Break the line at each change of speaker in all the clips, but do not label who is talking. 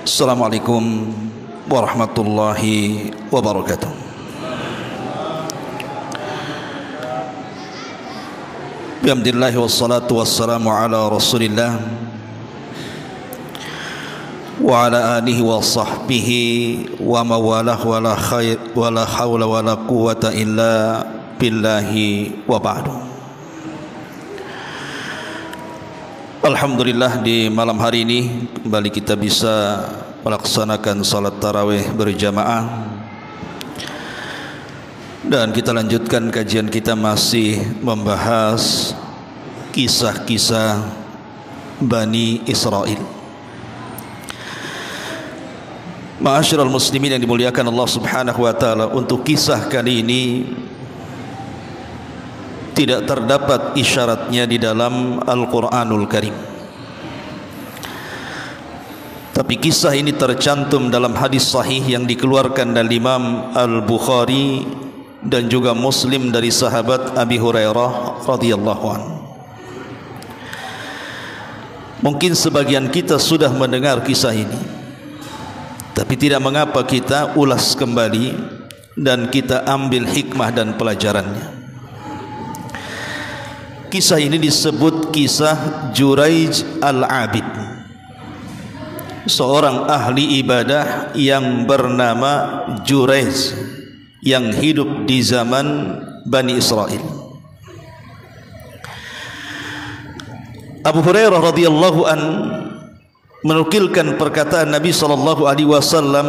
Assalamualaikum warahmatullahi wabarakatuh. Bihamdillah wassalatu wassalamu ala Rasulillah wa ala alihi wa sahbihi wa mawalah wala khair wala hawla wala quwwata illa billahi wa ba'du. Alhamdulillah, di malam hari ini kembali kita bisa melaksanakan salat tarawih berjamaah, dan kita lanjutkan kajian kita masih membahas kisah-kisah Bani Israel. Ma'asyiral muslimin yang dimuliakan Allah Subhanahu wa taala, untuk kisah kali ini tidak terdapat isyaratnya di dalam Al-Quranul Karim, tapi kisah ini tercantum dalam hadis sahih yang dikeluarkan dari Imam Al-Bukhari dan juga Muslim dari sahabat Abi Hurairah radhiyallahu anhu. Mungkin sebagian kita sudah mendengar kisah ini, tapi tidak mengapa kita ulas kembali dan kita ambil hikmah dan pelajarannya. Kisah ini disebut kisah Juraij Al-Abid, seorang ahli ibadah yang bernama Juraij yang hidup di zaman Bani Israel. Abu Hurairah radhiyallahu an menukilkan perkataan Nabi sallallahu alaihi wasallam,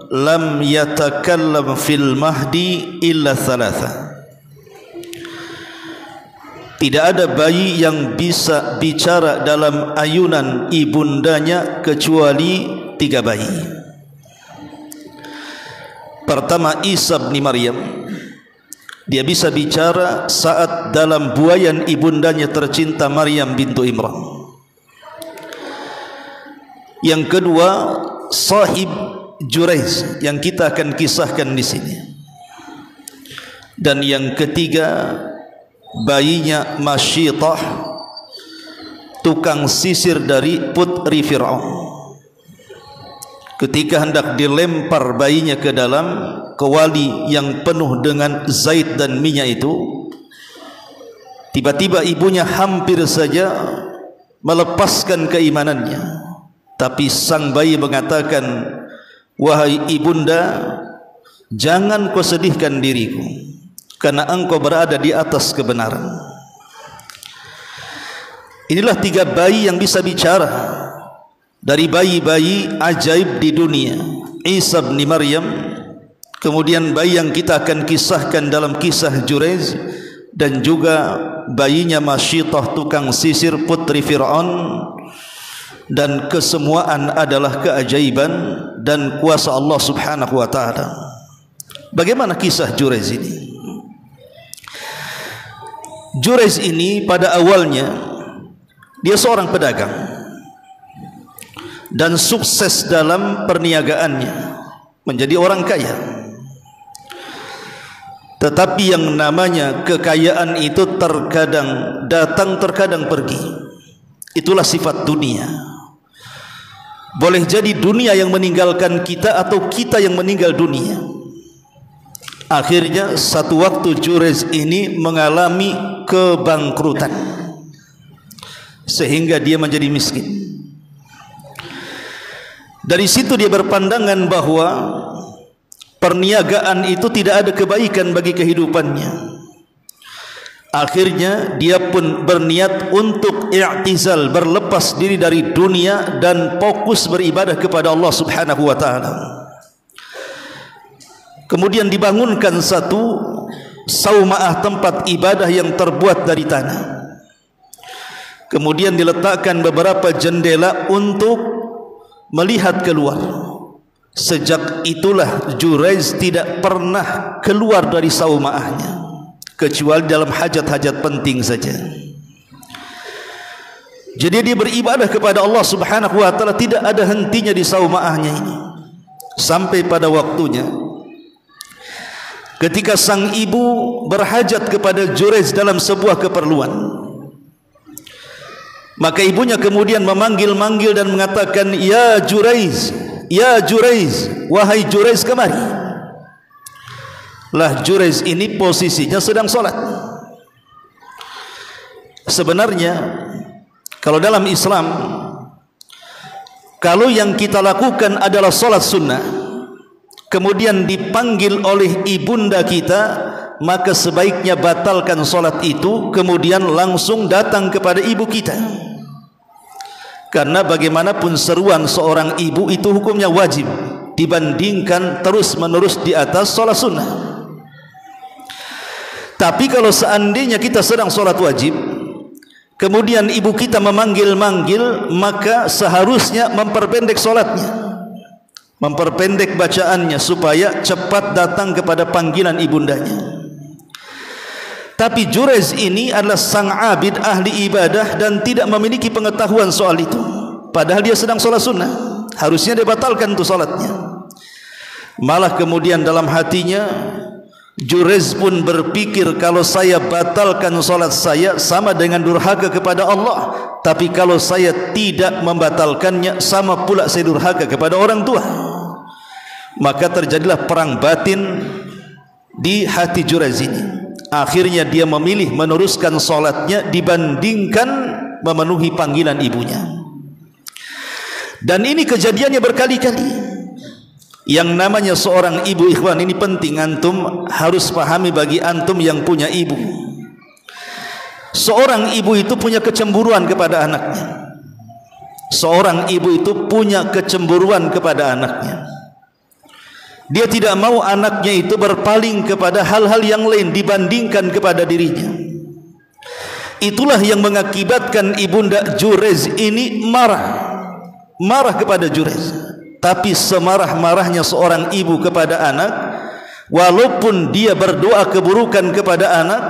lam yatakallam fil mahdi illa thalatha. Tidak ada bayi yang bisa bicara dalam ayunan ibundanya kecuali 3 bayi. Pertama, Isa bin Maryam. Dia bisa bicara saat dalam buayan ibundanya tercinta Maryam bintu Imran. Yang kedua, sahib Juraij yang kita akan kisahkan di sini. Dan yang ketiga, bayinya Masyitah, tukang sisir dari putri Fir'aun. Ketika hendak dilempar bayinya ke dalam kewali yang penuh dengan zait dan minyak itu, tiba-tiba ibunya hampir saja melepaskan keimanannya, tapi sang bayi mengatakan, wahai ibunda, jangan kau sedihkan diriku, karena engkau berada di atas kebenaran. Inilah 3 bayi yang bisa bicara dari bayi-bayi ajaib di dunia. Isa bin Maryam, kemudian bayi yang kita akan kisahkan dalam kisah Juraij, dan juga bayinya Masyitah, tukang sisir putri Fir'aun. Dan kesemuaan adalah keajaiban dan kuasa Allah Subhanahu wa ta'ala. Bagaimana kisah Juraij ini? Juraij ini pada awalnya dia seorang pedagang dan sukses dalam perniagaannya, menjadi orang kaya. Tetapi yang namanya kekayaan itu terkadang datang, terkadang pergi. Itulah sifat dunia. Boleh jadi dunia yang meninggalkan kita atau kita yang meninggal dunia. Akhirnya satu waktu Juraij ini mengalami kebangkrutan, sehingga dia menjadi miskin. Dari situ dia berpandangan bahwa perniagaan itu tidak ada kebaikan bagi kehidupannya. Akhirnya dia pun berniat untuk i'tizal, berlepas diri dari dunia dan fokus beribadah kepada Allah Subhanahu wa ta'ala. Kemudian dibangunkan satu sauma'ah, tempat ibadah yang terbuat dari tanah. Kemudian diletakkan beberapa jendela untuk melihat keluar. Sejak itulah Juraij tidak pernah keluar dari sauma'ahnya, kecuali dalam hajat-hajat penting saja. Jadi dia beribadah kepada Allah Subhanahu wa ta'ala, tidak ada hentinya di sauma'ahnya ini. Sampai pada waktunya ketika sang ibu berhajat kepada Juraij dalam sebuah keperluan, maka ibunya kemudian memanggil-manggil dan mengatakan, "Ya Juraij, ya Juraiz, wahai Juraiz, kemari. Lah Juraiz ini posisinya sedang solat. Sebenarnya kalau dalam Islam, kalau yang kita lakukan adalah solat sunnah, kemudian dipanggil oleh ibunda kita, maka sebaiknya batalkan solat itu, kemudian langsung datang kepada ibu kita. Karena bagaimanapun seruan seorang ibu itu hukumnya wajib dibandingkan terus menerus di atas solat sunnah. Tapi kalau seandainya kita sedang solat wajib, kemudian ibu kita memanggil-manggil, maka seharusnya memperpendek solatnya, memperpendek bacaannya supaya cepat datang kepada panggilan ibundanya. Tapi Juraiz ini adalah sang abid, ahli ibadah, dan tidak memiliki pengetahuan soal itu. Padahal dia sedang solat sunnah, harusnya dia batalkan itu solatnya. Malah kemudian dalam hatinya Juraiz pun berpikir, kalau saya batalkan solat saya sama dengan durhaka kepada Allah, tapi kalau saya tidak membatalkannya sama pula saya durhaka kepada orang tua. Maka terjadilah perang batin di hati Juraiz ini. Akhirnya dia memilih meneruskan solatnya dibandingkan memenuhi panggilan ibunya. Dan ini kejadiannya berkali-kali. Yang namanya seorang ibu, ikhwan, ini penting antum harus pahami bagi antum yang punya ibu. Seorang ibu itu punya kecemburuan kepada anaknya. Seorang ibu itu punya kecemburuan kepada anaknya. Dia tidak mau anaknya itu berpaling kepada hal-hal yang lain dibandingkan kepada dirinya. Itulah yang mengakibatkan ibunda Juraiz ini marah kepada Juraiz. Tapi semarah-marahnya seorang ibu kepada anak, walaupun dia berdoa keburukan kepada anak,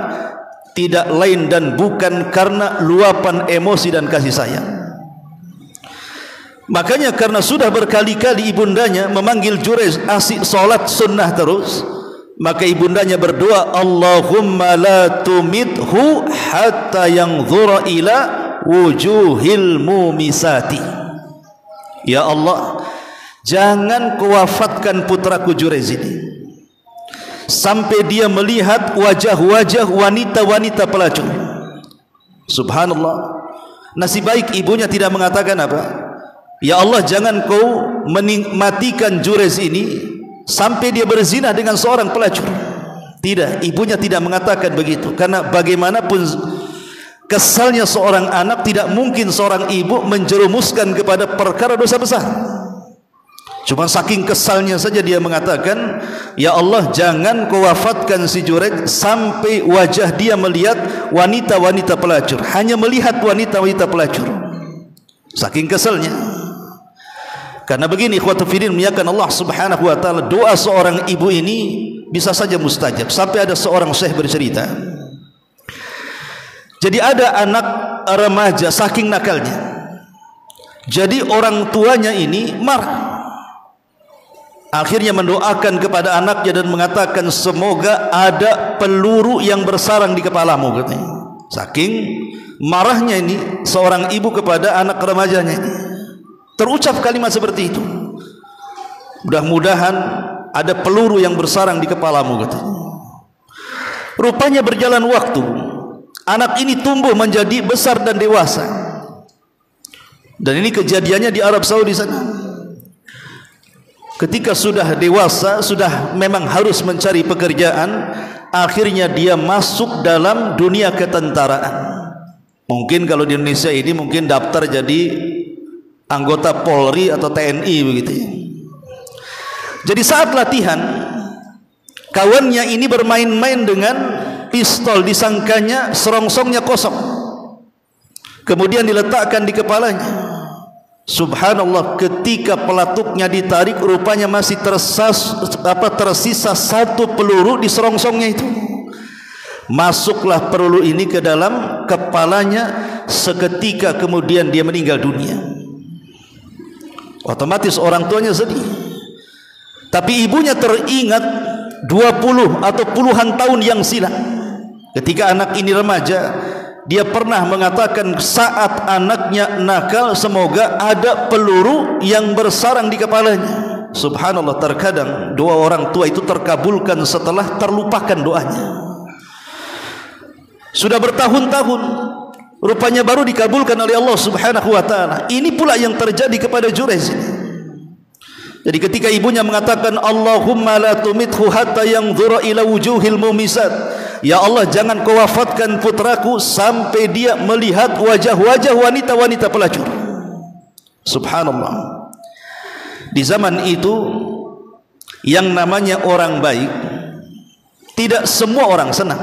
tidak lain dan bukan karena luapan emosi dan kasih sayang. Makanya karena sudah berkali-kali ibundanya memanggil Juraiz asik solat sunnah terus, maka ibundanya berdoa, Allahumma la tumithu hatta yanzura ila wujuhil mumisati. Ya Allah, jangan kau wafatkan putraku Juraiz ini sampai dia melihat wajah-wajah wanita-wanita pelacur. Subhanallah. Nasib baik ibunya tidak mengatakan apa? Ya Allah, jangan kau matikan Juraiz ini sampai dia berzina dengan seorang pelacur. Tidak, ibunya tidak mengatakan begitu. Karena bagaimanapun kesalnya seorang anak, tidak mungkin seorang ibu menjerumuskan kepada perkara dosa besar. Cuma saking kesalnya saja dia mengatakan, ya Allah, jangan kau wafatkan si Juraiz sampai wajah dia melihat wanita-wanita pelacur. Hanya melihat wanita-wanita pelacur. Saking kesalnya. Karena begini, ikhwatu fiddin, muliakan Allah Subhanahu wa taala, doa seorang ibu ini bisa saja mustajab. Sampai ada seorang syekh bercerita, jadi ada anak remaja saking nakalnya, jadi orang tuanya ini marah. Akhirnya mendoakan kepada anaknya dan mengatakan, semoga ada peluru yang bersarang di kepalamu, katanya. Saking marahnya ini seorang ibu kepada anak remajanya ini, terucap kalimat seperti itu. Mudah-mudahan ada peluru yang bersarang di kepalamu, katanya. Rupanya berjalan waktu, anak ini tumbuh menjadi besar dan dewasa. Dan ini kejadiannya di Arab Saudi sana. Ketika sudah dewasa, sudah memang harus mencari pekerjaan, akhirnya dia masuk dalam dunia ketentaraan. Mungkin kalau di Indonesia ini mungkin daftar jadi anggota Polri atau TNI begitu ya. Jadi saat latihan, kawannya ini bermain-main dengan pistol, disangkanya serongsongnya kosong, kemudian diletakkan di kepalanya. Subhanallah, ketika pelatuknya ditarik, rupanya masih tersisa satu peluru di serongsongnya itu. Masuklah peluru ini ke dalam kepalanya, seketika kemudian dia meninggal dunia. Otomatis orang tuanya sedih. Tapi ibunya teringat 20 atau puluhan tahun yang silam, ketika anak ini remaja, dia pernah mengatakan saat anaknya nakal, semoga ada peluru yang bersarang di kepalanya. Subhanallah, terkadang doa orang tua itu terkabulkan setelah terlupakan doanya. Sudah bertahun-tahun, rupanya baru dikabulkan oleh Allah Subhanahu wa ta'ala. Ini pula yang terjadi kepada Jurayz. Jadi ketika ibunya mengatakan, Allahumma la tumithu hatta yanzura ila wujuhil mumisat, ya Allah, jangan kau wafatkan putraku sampai dia melihat wajah-wajah wanita-wanita pelacur. Subhanallah. Di zaman itu yang namanya orang baik tidak semua orang senang.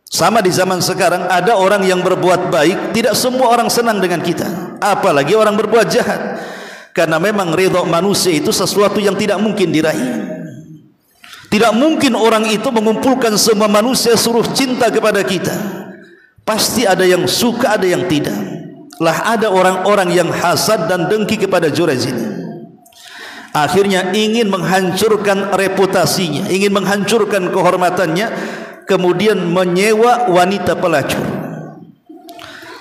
Sama di zaman sekarang, ada orang yang berbuat baik, tidak semua orang senang dengan kita, apalagi orang berbuat jahat. Karena memang ridha manusia itu sesuatu yang tidak mungkin diraih. Tidak mungkin orang itu mengumpulkan semua manusia suruh cinta kepada kita. Pasti ada yang suka, ada yang tidak. Lah ada orang-orang yang hasad dan dengki kepada Jurayz ini. Akhirnya ingin menghancurkan reputasinya, ingin menghancurkan kehormatannya, kemudian menyewa wanita pelacur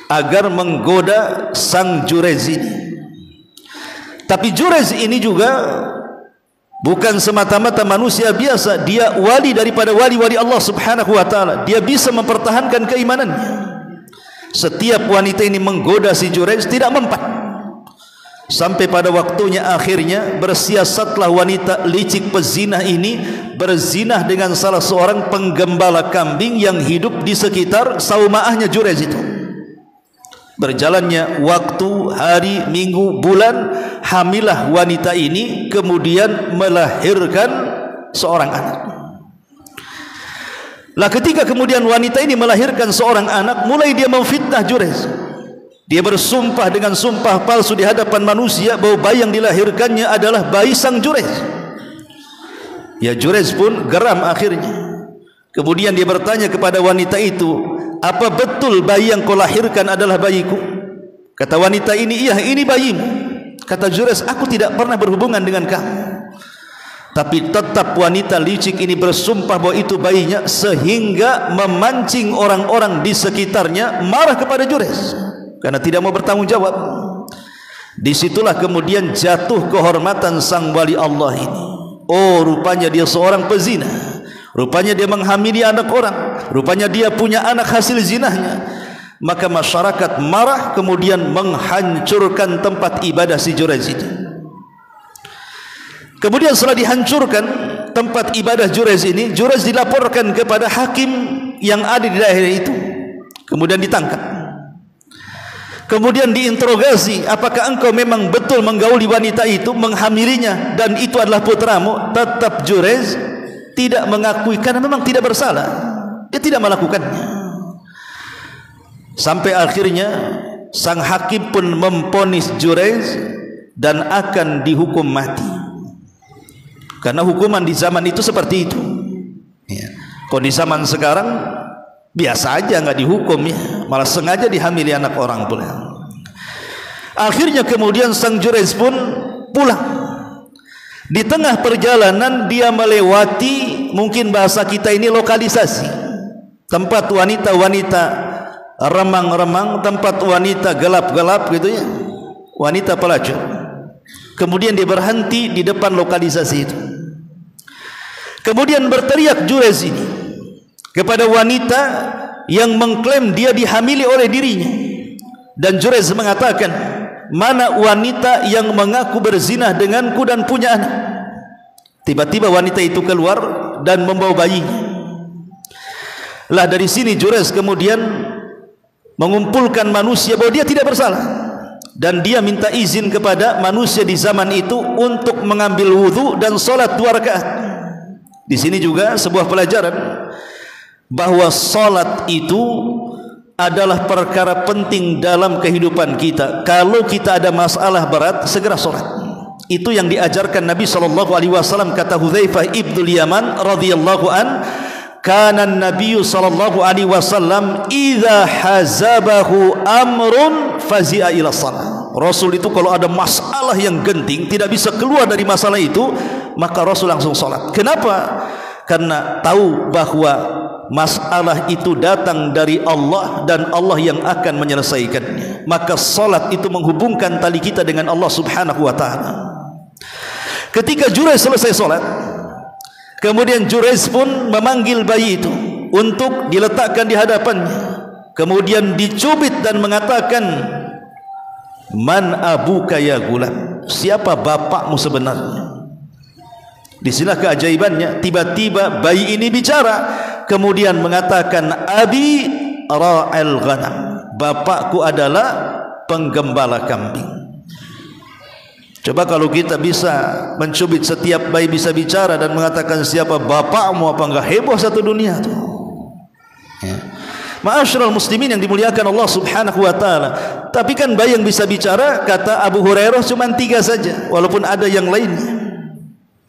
agar menggoda sang Jurayz ini. Tapi Jurayz ini juga bukan semata-mata manusia biasa, dia wali daripada wali-wali Allah Subhanahu wa ta'ala. Dia bisa mempertahankan keimanannya. Setiap wanita ini menggoda si Jurayz, tidak mempan. Sampai pada waktunya akhirnya bersiasatlah wanita licik pezinah ini berzinah dengan salah seorang penggembala kambing yang hidup di sekitar saumaahnya Jurayz itu. Berjalannya waktu, hari, minggu, bulan, hamilah wanita ini, kemudian melahirkan seorang anak. Lah ketika kemudian wanita ini melahirkan seorang anak, mulai dia memfitnah Jurayz. Dia bersumpah dengan sumpah palsu di hadapan manusia bahwa bayi yang dilahirkannya adalah bayi sang Jurayz. Ya, Jurayz pun geram akhirnya. Kemudian dia bertanya kepada wanita itu, apa betul bayi yang kau lahirkan adalah bayiku? Kata wanita ini, iya, ini bayimu. Kata Jurayz, aku tidak pernah berhubungan dengan kamu. Tapi tetap wanita licik ini bersumpah bahwa itu bayinya, sehingga memancing orang-orang di sekitarnya marah kepada Jurayz karena tidak mau bertanggung jawab. Disitulah kemudian jatuh kehormatan sang wali Allah ini. Oh, rupanya dia seorang pezina, rupanya dia menghamili anak orang, rupanya dia punya anak hasil zinahnya. Maka masyarakat marah, kemudian menghancurkan tempat ibadah si Jurayz itu. Kemudian setelah dihancurkan tempat ibadah Jurayz ini, Jurayz dilaporkan kepada hakim yang ada di daerah itu. Kemudian ditangkap. Kemudian diinterogasi, apakah engkau memang betul menggauli wanita itu, menghamilinya, dan itu adalah putramu? Tetap Jurayz tidak mengakui karena memang tidak bersalah. Dia tidak melakukannya. Sampai akhirnya sang hakim pun memvonis Jurayz dan akan dihukum mati. Karena hukuman di zaman itu seperti itu. Ya. Kalau di zaman sekarang biasa aja, nggak dihukum ya, malah sengaja dihamili anak orang pula. Akhirnya kemudian sang Jurayz pun pulang. Di tengah perjalanan dia melewati, mungkin bahasa kita ini lokalisasi, tempat wanita-wanita remang-remang, tempat wanita gelap-gelap gitu ya, wanita pelacur. Kemudian dia berhenti di depan lokalisasi itu. Kemudian berteriak Jurayz ini kepada wanita yang mengklaim dia dihamili oleh dirinya. Dan Jurayz mengatakan, mana wanita yang mengaku berzinah denganku dan punya anak? Tiba-tiba wanita itu keluar dan membawa bayinya. Lah dari sini Jurayz kemudian mengumpulkan manusia bahwa dia tidak bersalah. Dan dia minta izin kepada manusia di zaman itu untuk mengambil wudhu dan sholat 2 rakaat. Di sini juga sebuah pelajaran bahwa salat itu adalah perkara penting dalam kehidupan kita. Kalau kita ada masalah berat, segera salat. Itu yang diajarkan Nabi SAW. Kata Hudzaifah ibnul Yaman radhiyallahu an, kana an-nabiy sallallahu alaihi wasallam idza hazabahu amrun fazi'a ila shalah. Rasul itu kalau ada masalah yang genting, tidak bisa keluar dari masalah itu, maka Rasul langsung salat. Kenapa? Karena tahu bahwa masalah itu datang dari Allah dan Allah yang akan menyelesaikannya. Maka salat itu menghubungkan tali kita dengan Allah Subhanahu wa taala. Ketika Jurayj selesai salat, kemudian Jurayj pun memanggil bayi itu untuk diletakkan di hadapannya. Kemudian dicubit dan mengatakan, "Man abuka ya gulam?" Siapa bapakmu sebenarnya? Di sinilah keajaibannya, tiba-tiba bayi ini bicara, kemudian mengatakan, "Abi ra'al ghanam." Bapakku adalah penggembala kambing. Coba kalau kita bisa mencubit setiap bayi bisa bicara dan mengatakan siapa bapakmu, apa enggak heboh satu dunia tuh. Ya. Ma'asyiral muslimin yang dimuliakan Allah Subhanahu wa taala. Tapi kan bayi yang bisa bicara, kata Abu Hurairah, cuma 3 saja, walaupun ada yang lainnya.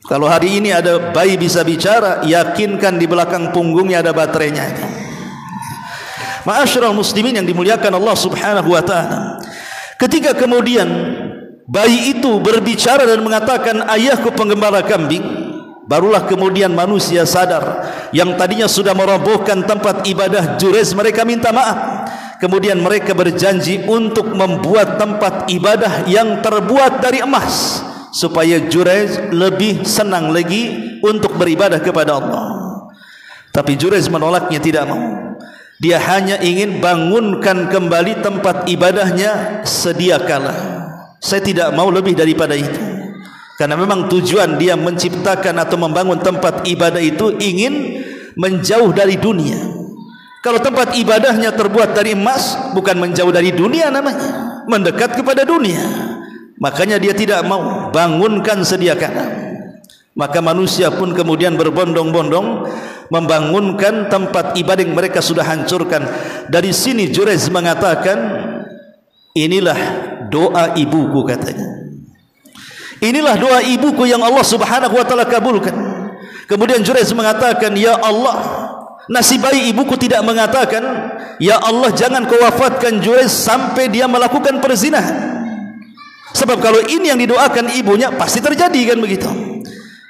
Kalau hari ini ada bayi bisa bicara, yakinkan di belakang punggungnya ada baterainya. Ma'asyiral muslimin yang dimuliakan Allah Subhanahu wa taala. Ketika kemudian bayi itu berbicara dan mengatakan ayahku penggembala kambing, barulah kemudian manusia sadar yang tadinya sudah merobohkan tempat ibadah Jurayj, mereka minta maaf. Kemudian mereka berjanji untuk membuat tempat ibadah yang terbuat dari emas, supaya Jurayj lebih senang lagi untuk beribadah kepada Allah. Tapi Jurayj menolaknya, tidak mau. Dia hanya ingin bangunkan kembali tempat ibadahnya sedia kala. Saya tidak mau lebih daripada itu. Karena memang tujuan dia menciptakan atau membangun tempat ibadah itu ingin menjauh dari dunia. Kalau tempat ibadahnya terbuat dari emas, bukan menjauh dari dunia namanya, mendekat kepada dunia. Makanya dia tidak mau bangunkan sedia kala. Maka manusia pun kemudian berbondong-bondong membangunkan tempat ibadah yang mereka sudah hancurkan. Dari sini Jurayj mengatakan, inilah doa ibuku, katanya. Inilah doa ibuku yang Allah Subhanahu wa taala kabulkan. Kemudian Jurayj mengatakan, ya Allah, nasib bayi ibuku tidak mengatakan, ya Allah jangan kau wafatkan Jurayj sampai dia melakukan perzinahan. Sebab kalau ini yang didoakan ibunya, pasti terjadi kan begitu.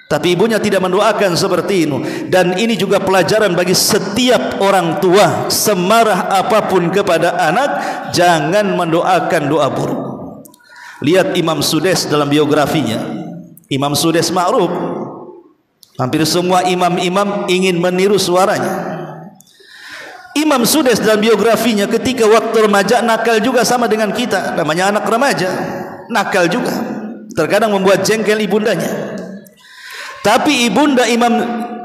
Tapi ibunya tidak mendoakan seperti ini. Dan ini juga pelajaran bagi setiap orang tua, semarah apapun kepada anak, jangan mendoakan doa buruk. Lihat Imam Sudais dalam biografinya. Imam Sudais ma'ruf, hampir semua imam-imam ingin meniru suaranya. Imam Sudais dalam biografinya ketika waktu remaja nakal juga sama dengan kita. Namanya anak remaja, nakal juga, terkadang membuat jengkel ibundanya. Tapi ibunda Imam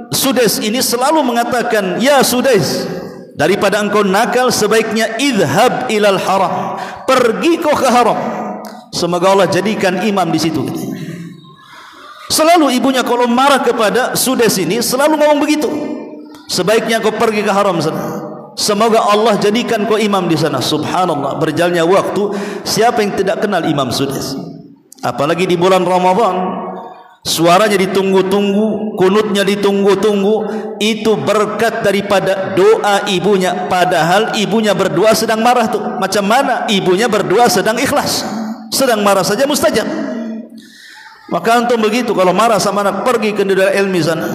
Sudais ini selalu mengatakan, ya Sudais, daripada engkau nakal sebaiknya idhab ilal haram, pergi kau ke haram, semoga Allah jadikan imam di situ. Selalu ibunya kalau marah kepada Sudais ini selalu ngomong begitu, sebaiknya kau pergi ke haram sana, semoga Allah jadikan kau imam di sana. Subhanallah, berjalannya waktu, siapa yang tidak kenal Imam Sudais? Apalagi di bulan Ramadan, suaranya ditunggu-tunggu, kunutnya ditunggu-tunggu. Itu berkat daripada doa ibunya. Padahal ibunya berdoa sedang marah tuh. Macam mana ibunya berdoa sedang ikhlas? Sedang marah saja mustajab. Maka antum begitu, kalau marah sama anak, pergi ke daerah ilmi sana,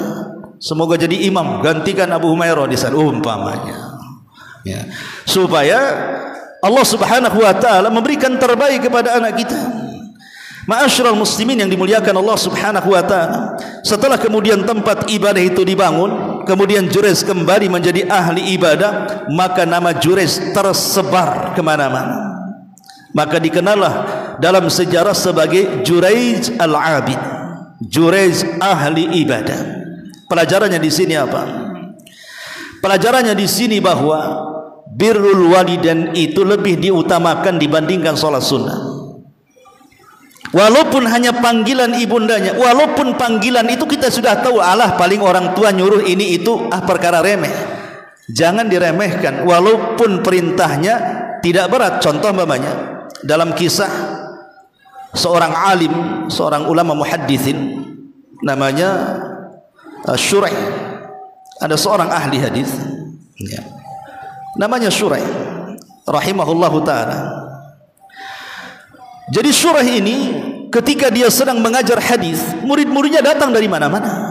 semoga jadi imam, gantikan Abu Humairah di sana umpamanya, ya. Supaya Allah Subhanahu wa taala memberikan terbaik kepada anak kita. Ma'asyiral muslimin yang dimuliakan Allah Subhanahu wa taala. Setelah kemudian tempat ibadah itu dibangun, kemudian Jurayj kembali menjadi ahli ibadah, maka nama Jurayj tersebar kemana-mana. Maka dikenallah dalam sejarah sebagai Jurayj al-Abid, Jurayj ahli ibadah. Pelajarannya di sini apa? Pelajarannya di sini bahwa birrul walidain itu lebih diutamakan dibandingkan sholat sunnah. Walaupun hanya panggilan ibundanya, walaupun panggilan itu kita sudah tahu, alah paling orang tua nyuruh ini itu perkara remeh, jangan diremehkan walaupun perintahnya tidak berat. Contoh umpamanya dalam kisah seorang alim, seorang ulama muhadditsin namanya Syuraih. Ada seorang ahli hadis, ya, namanya Syuraih rahimahullahu taala. Jadi Syuraih ini ketika dia sedang mengajar hadis, murid-muridnya datang dari mana-mana.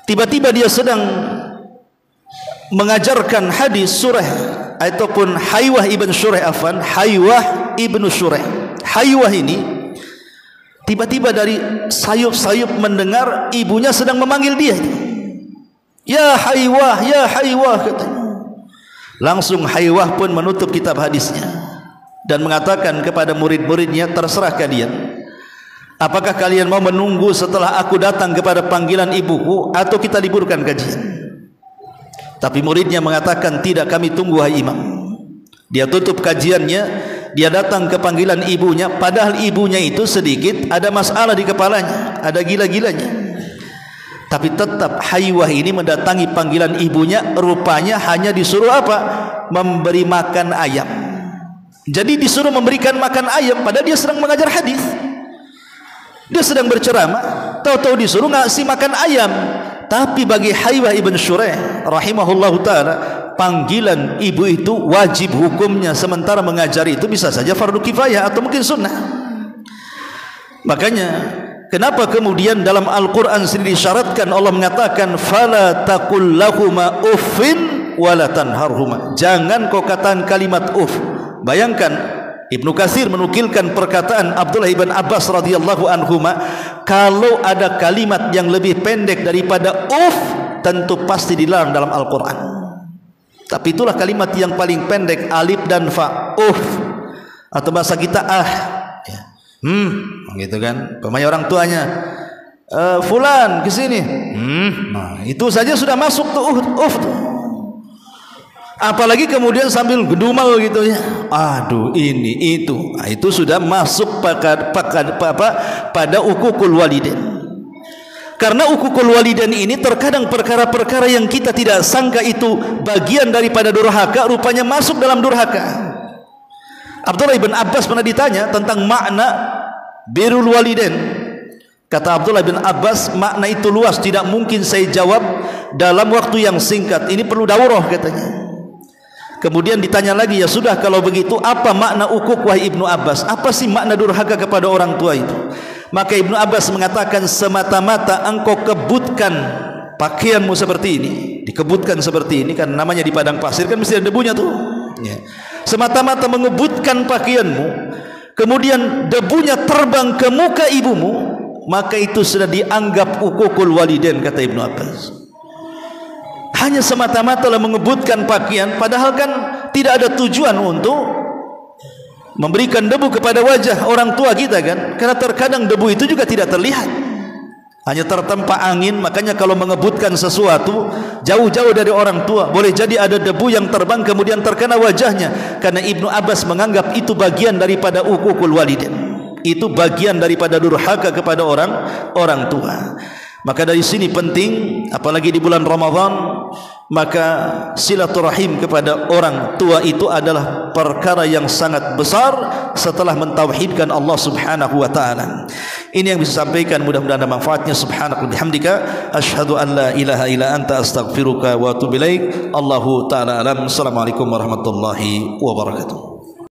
Tiba-tiba dia sedang mengajarkan hadis surah ataupun Haywah ibn Shuraih, Haywah ibn Shuraih. Haywah ini tiba-tiba dari sayup-sayup mendengar ibunya sedang memanggil dia. Ya Haywah, ya Haywah, katanya. Langsung Haywah pun menutup kitab hadisnya dan mengatakan kepada murid-muridnya, terserah kalian, apakah kalian mau menunggu setelah aku datang kepada panggilan ibuku atau kita liburkan kajian? Tapi muridnya mengatakan, tidak, kami tunggu hai imam. Dia tutup kajiannya, dia datang ke panggilan ibunya, padahal ibunya itu sedikit ada masalah di kepalanya, ada gila-gilanya. Tapi tetap Haywah ini mendatangi panggilan ibunya, rupanya hanya disuruh apa? Memberi makan ayam. Jadi disuruh memberikan makan ayam, padahal dia sedang mengajar hadis. Dia sedang berceramah, tahu-tahu disuruh ngasih makan ayam. Tapi bagi Haywah ibn Shuraih rahimahullahu ta'ala, panggilan ibu itu wajib hukumnya, sementara mengajar itu bisa saja fardu kifayah atau mungkin sunnah. Makanya kenapa kemudian dalam Al-Quran sendiri disyaratkan, Allah mengatakan fala taqul lahuma uffin wala tanharhuma, jangan kau katakan kalimat uff. Bayangkan, Ibnu Katsir menukilkan perkataan Abdullah ibn Abbas radhiyallahu anhuma, kalau ada kalimat yang lebih pendek daripada uff, tentu pasti dilarang dalam Al-Quran. Tapi itulah kalimat yang paling pendek, alif dan fa, uff, atau bahasa kita ya. Gitu kan, pemain orang tuanya, fulan kesini, nah itu saja sudah masuk tuh uff tuh. Apalagi kemudian sambil gedumal gitu ya, aduh ini itu, nah, itu sudah masuk pada ukukul walidain. Karena ukukul walidain ini terkadang perkara-perkara yang kita tidak sangka itu bagian daripada durhaka, rupanya masuk dalam durhaka. Abdullah ibn Abbas pernah ditanya tentang makna birrul walidain. Kata Abdullah bin Abbas, makna itu luas, tidak mungkin saya jawab dalam waktu yang singkat, ini perlu daurah katanya. Kemudian ditanya lagi, ya sudah kalau begitu apa makna ukuk wahai Ibnu Abbas, apa sih makna durhaka kepada orang tua itu? Maka Ibnu Abbas mengatakan, semata-mata engkau kebutkan pakaianmu seperti ini, dikebutkan seperti ini, kan namanya di padang pasir kan mesti ada debunya tuh ya. Semata-mata mengebutkan pakaianmu, kemudian debunya terbang ke muka ibumu, maka itu sudah dianggap ukukul walidain, kata Ibnu Abbas. Hanya semata-mata mengebutkan pakaian, padahal kan tidak ada tujuan untuk memberikan debu kepada wajah orang tua kita kan, karena terkadang debu itu juga tidak terlihat, hanya tertempa angin. Makanya kalau mengebutkan sesuatu jauh-jauh dari orang tua, boleh jadi ada debu yang terbang kemudian terkena wajahnya, karena Ibnu Abbas menganggap itu bagian daripada ukukul walidain, itu bagian daripada durhaka kepada orang tua. Maka dari sini penting, apalagi di bulan Ramadan, maka silaturahim kepada orang tua itu adalah perkara yang sangat besar setelah mentauhidkan Allah Subhanahu wa taala. Ini yang bisa sampaikan, mudah-mudahan ada manfaatnya. Subhanaka bihamdika asyhadu an la ilaha illa anta astaghfiruka wa atubu ilaik. Allahu taala alam. Assalamualaikum warahmatullahi wabarakatuh.